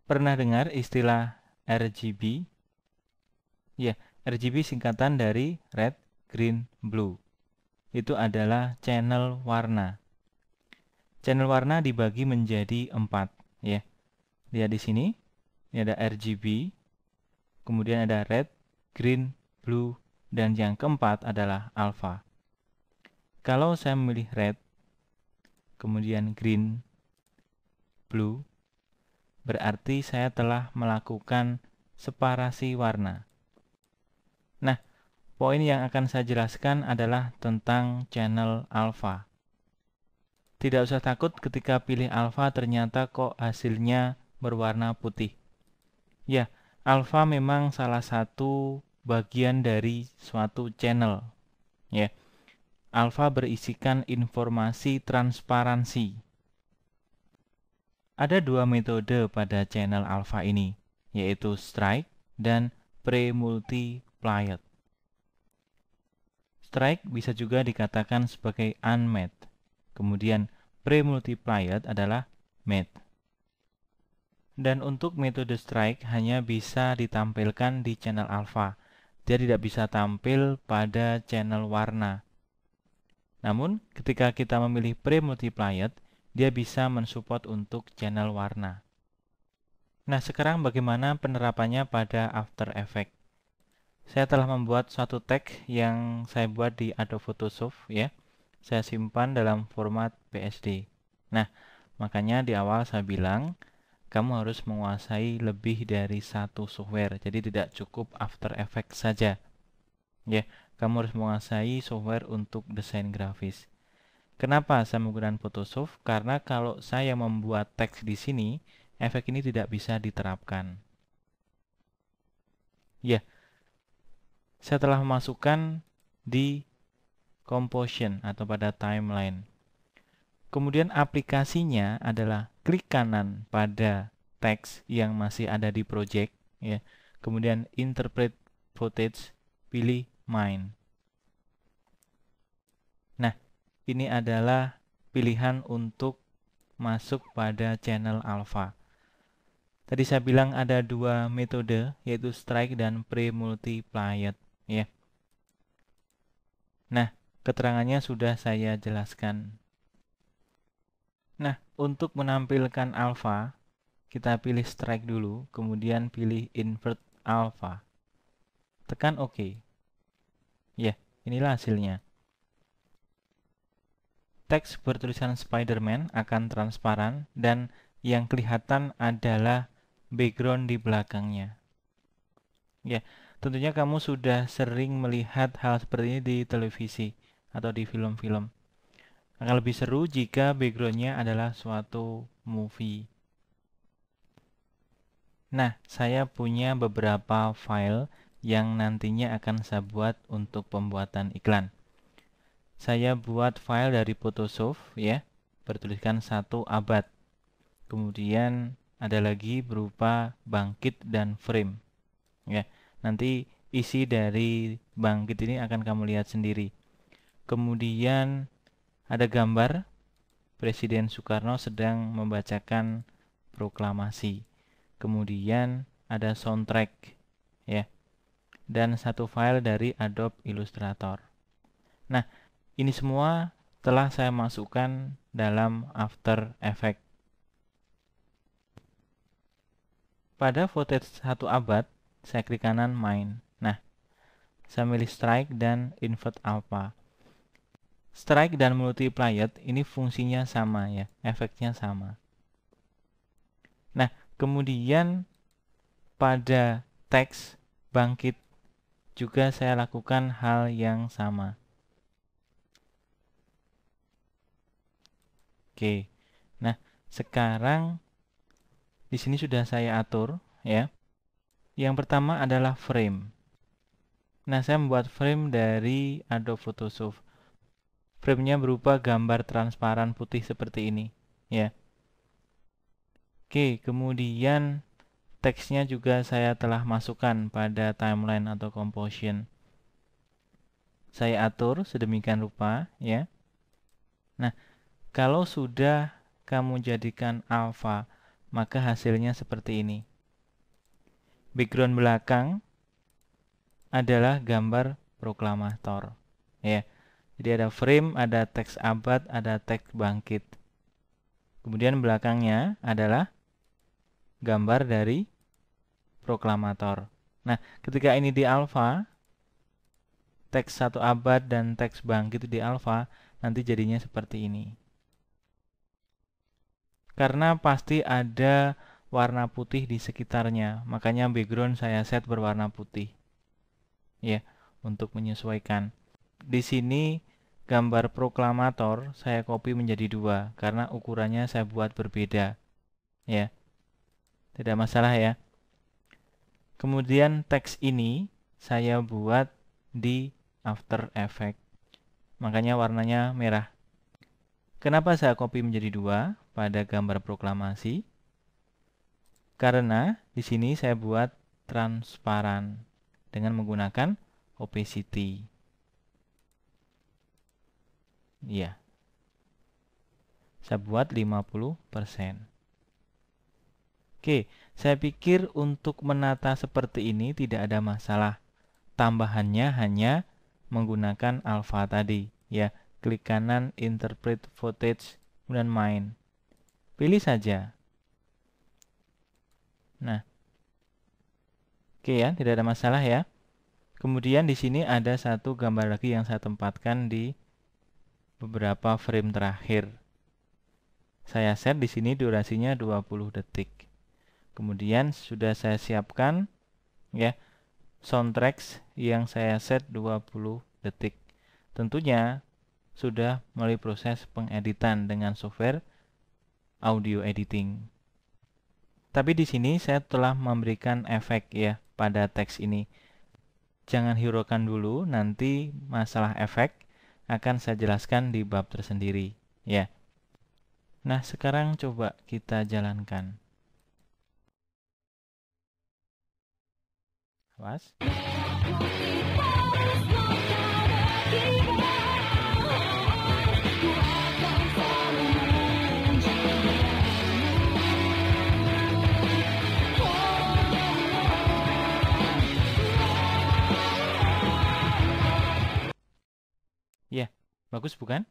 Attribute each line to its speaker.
Speaker 1: Pernah dengar istilah RGB? Ya, RGB singkatan dari Red, Green, Blue. Itu adalah channel warna. Channel warna dibagi menjadi 4, ya. Lihat di sini, ini ada RGB, kemudian ada Red, Green, Blue, dan yang keempat adalah Alpha. Kalau saya memilih Red, kemudian Green, Blue, berarti saya telah melakukan separasi warna. Nah, poin yang akan saya jelaskan adalah tentang channel alpha. Tidak usah takut ketika pilih alpha ternyata kok hasilnya berwarna putih. Ya, alpha memang salah satu bagian dari suatu channel. Ya, alpha berisikan informasi transparansi. Ada dua metode pada channel alpha ini, yaitu strike dan pre-multiplied. Strike bisa juga dikatakan sebagai unmatte. Kemudian pre-multiplied adalah matte. Dan untuk metode strike hanya bisa ditampilkan di channel alpha. Dia tidak bisa tampil pada channel warna. Namun, ketika kita memilih pre-multiplied, dia bisa mensupport untuk channel warna. Nah, sekarang bagaimana penerapannya pada After Effects? Saya telah membuat suatu tag yang saya buat di Adobe Photoshop, ya. Saya simpan dalam format PSD. Nah, makanya di awal saya bilang, kamu harus menguasai lebih dari satu software. Jadi tidak cukup After Effects saja. Ya, kamu harus menguasai software untuk desain grafis. Kenapa saya menggunakan Photoshop? Karena kalau saya membuat teks di sini, efek ini tidak bisa diterapkan. Ya, saya telah memasukkan di composition atau pada timeline. Kemudian aplikasinya adalah klik kanan pada teks yang masih ada di project, ya. Kemudian interpret footage, pilih mine. Nah, ini adalah pilihan untuk masuk pada channel alpha. Tadi saya bilang ada dua metode, yaitu strike dan pre-multiplied, ya. Nah, keterangannya sudah saya jelaskan. Nah, untuk menampilkan alpha, kita pilih strike dulu, kemudian pilih invert alpha. Tekan OK. Ya, inilah hasilnya. Teks bertulisan Spider-Man akan transparan dan yang kelihatan adalah background di belakangnya. Ya, tentunya kamu sudah sering melihat hal seperti ini di televisi atau di film-film. Akan lebih seru jika backgroundnya adalah suatu movie. Nah, saya punya beberapa file yang nantinya akan saya buat untuk pembuatan iklan. Saya buat file dari Photoshop, ya, bertuliskan 1 abad. Kemudian ada lagi berupa bangkit dan frame. Ya, nanti isi dari bangkit ini akan kamu lihat sendiri. Kemudian ada gambar Presiden Soekarno sedang membacakan proklamasi. Kemudian ada soundtrack, ya, dan satu file dari Adobe Illustrator. Nah, ini semua telah saya masukkan dalam After Effects. Pada footage 1 abad, saya klik kanan Mine. Nah, saya milih Strike dan Invert Alpha. Strike dan Multiplied ini fungsinya sama, ya, efeknya sama. Nah, kemudian pada teks bangkit juga saya lakukan hal yang sama. Oke. Nah, sekarang di sini sudah saya atur, ya. Yang pertama adalah frame. Nah, saya membuat frame dari Adobe Photoshop. Frame-nya berupa gambar transparan putih seperti ini, ya. Oke, kemudian teksnya juga saya telah masukkan pada timeline atau composition. Saya atur sedemikian rupa, ya. Nah, kalau sudah kamu jadikan alpha maka hasilnya seperti ini. Background belakang adalah gambar proklamator. Ya. Jadi ada frame, ada teks abad, ada teks bangkit. Kemudian belakangnya adalah gambar dari proklamator. Nah, ketika ini di alfa, teks 1 abad dan teks bangkit di alfa, nanti jadinya seperti ini. Karena pasti ada warna putih di sekitarnya, makanya background saya set berwarna putih. Ya, untuk menyesuaikan. Di sini gambar proklamator saya copy menjadi 2 karena ukurannya saya buat berbeda. Ya. Tidak masalah ya. Kemudian teks ini saya buat di After Effects. Makanya warnanya merah. Kenapa saya copy menjadi 2 pada gambar proklamasi? Karena di sini saya buat transparan dengan menggunakan opacity. Iya. Saya buat 50%. Oke, saya pikir untuk menata seperti ini tidak ada masalah. Tambahannya hanya menggunakan alpha tadi, ya. Klik kanan, interpret footage, kemudian main. Pilih saja. Nah, oke ya, tidak ada masalah ya. Kemudian di sini ada satu gambar lagi yang saya tempatkan di beberapa frame terakhir. Saya set di sini durasinya 20 detik. Kemudian sudah saya siapkan ya soundtracks yang saya set 20 detik. Tentunya sudah melalui proses pengeditan dengan software audio editing. Tapi di sini saya telah memberikan efek ya pada teks ini. Jangan hiraukan dulu, nanti masalah efek akan saya jelaskan di bab tersendiri ya. Nah, sekarang coba kita jalankan. Awas. Ya, bagus bukan?